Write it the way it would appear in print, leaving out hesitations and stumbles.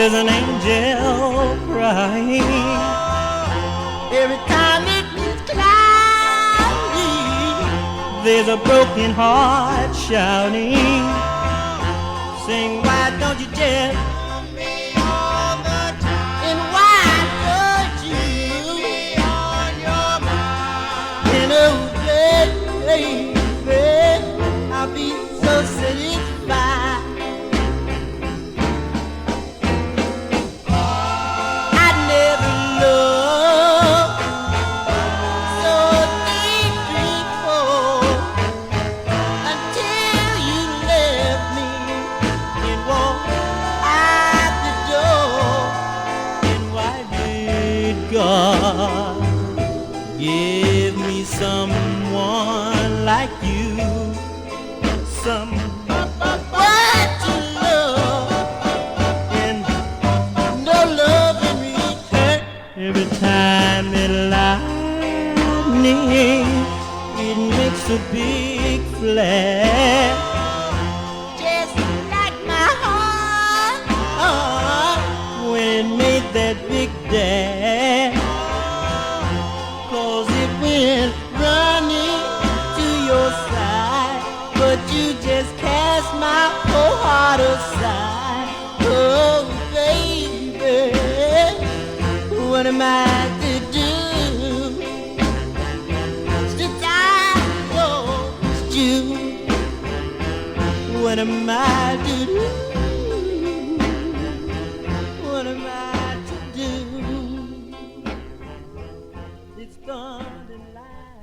there's an angel crying. Every time it gets cloudy, there's a broken heart shouting. Sing, why don't you just love me all the time? And why don't you put me on your mind? And oh, baby, I'll be so satisfied. I never loved so deeply before until you left me and walked out the door. And why did God give me someone like you? Someone to love and no love in return. Every time that lightning, it makes a big flash, just like my heart when it made that big dash. 'Cause it went running to your side, but you just cast my whole heart aside. Oh, baby, what am I to do? Since I lost you, what am I to do? What am I to do? It's gone to lie.